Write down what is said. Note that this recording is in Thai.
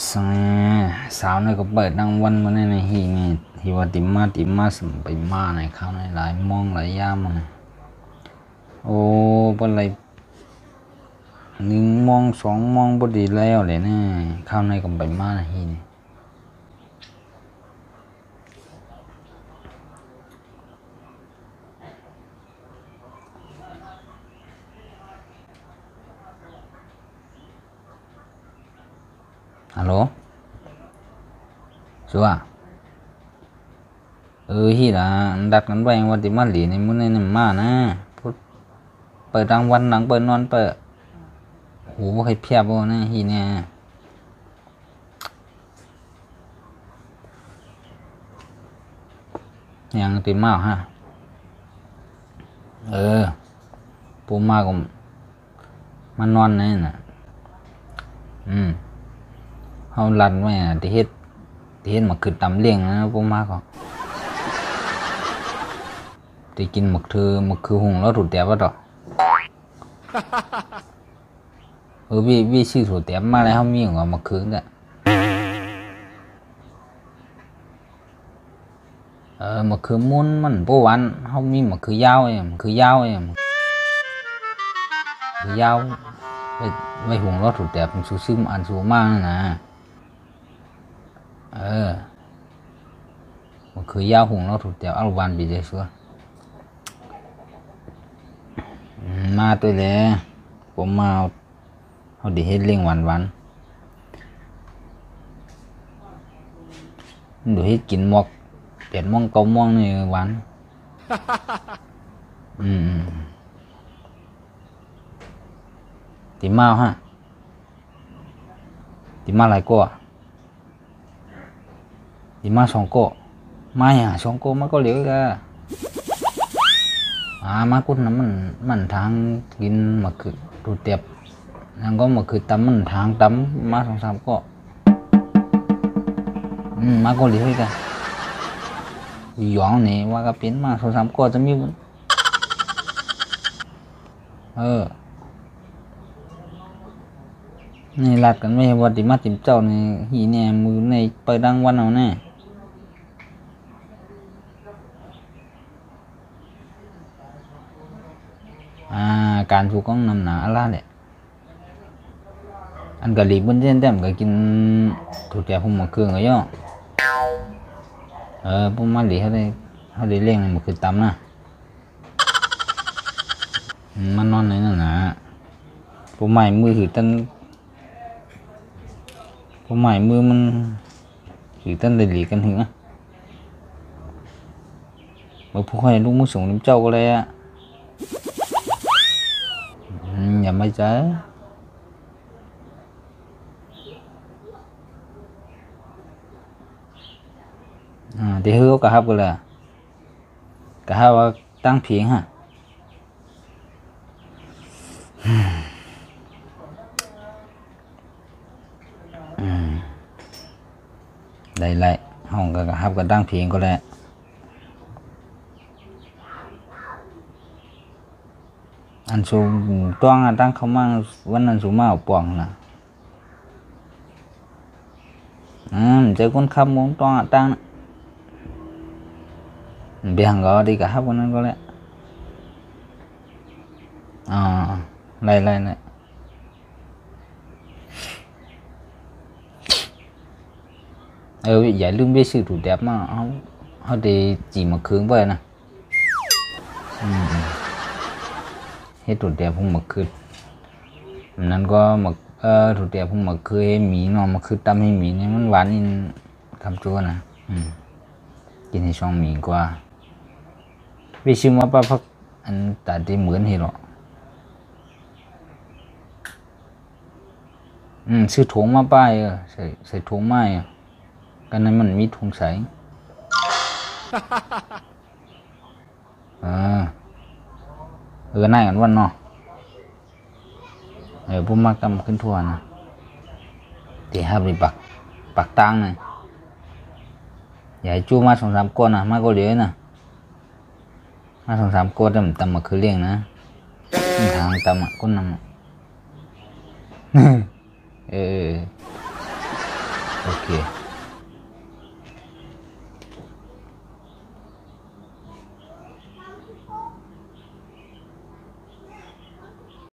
สาวนี่ก็เปิดนั่งวันมาในฮีนี่ฮีว่าติมมาสมไปมาในข้าวในหลายมองหลายยามมันโอ้เป็นไร1 มอง 2 มองพอดีแล้วเลยนะข้าวในก็ไปมาในฮีนี่ฮัลโหลชัวฮีล่ะดัดกันไว้ว่าติมาหลีในมื้อในมานะเปิดรางวัลหลังเปิดนอนเปิดโหบ่ให้เพียบบ่นะฮีเนี่ยยังติมาฮะปูมาก็มานอนนี่น่ะเฮาลัดไว้ที่เฮ็ดมาคือตำเลี้ยงนะปูมาก็ที่กินหมึกคือหุงแล้วถูกแตบว่าดอกวิชื่อถูกแตบมาแล้วเฮามีก็มาคือน่ะมะเขือมุนมันบ่หวานเฮามีมะเขือยาวมะเขือยาวไว้หุงรสถูกแต่เป็นซูซึมอันสูงมากนะมะเขือยาวหุงรสถูกแต่เอาวันไปเลยชัวมาตัวเลยผมมาเอาดิเฮ็ดเลี้ยงหวานดูเฮ็ดกินหมก8 โมง 9 โมงนี่หวานติมาฮะติมาหลายก็ติมา2 ก็มา2 ก็มันก็เหลือก็มากุดน้ำมันทางกินมาคือดูเตียบแล้วก็มาคือตำมันทางตำมา2 3 ก็มาก็เหลือก็หยองนี่ว่าก็เป็นมา2 3 ก็จะมีนี่ลัดกันไม่ว่าติมาติมเจ้าในหีเนี่ยมือในเปิดดังวันเอาแน่การถูกก้องนำหนาอะไรเนี่ยอันกะหลีบนเส้นแต้มก็กินถูกแก่พุ่มมะเขือก็ย่อพุ่มมาหลีเขาได้เลี้ยงในมะเขือตำนะมันนอนในนั่นนะพุ่มใหม่มือถือตันพุ่มใหม่มือมันถือตันได้หลีกันถึงอ่ะบอกพวกให้ลูกมือส่งน้ำเจ้าก็เลยอ่ะอย่าไม่ใจthì hứa cả hai là cả hai tăng phiền ha đây lại không cả hai cái tăng phiền có lẽ anh số toan là tăng không mang vẫn anh số màu quảng là chơi con khăm muốn toan là tăng bị hàng gò đi cả hấp của nó có lẽ này bị giải lương biết sự thủ đẹp mà họ thì chỉ một hướng về nè hết thủ đẹp không một khứ nên có một thủ đẹp không một khứ mì nó một khứ tâm hay mì nênมันหวานนี่คำชัวนะกินให้ช่องหมีกว่าวิชิมาป้าพักอันแต่ที่เหมือนเห็นหรอซื้อถุงมาป้ายใส่ถุงไม้กันนั้นมันมีถุงใส่น่ากันวันเนาะพวกมากำขึ้นทั่วนะที่ห้าบปักตังเลยใหญ่จู้มา2 3 ก้อนนะมาก็เหลือนะมา2 3 ก้อนตำมาคือเลี้ยงนะทางตำก้นนำ ok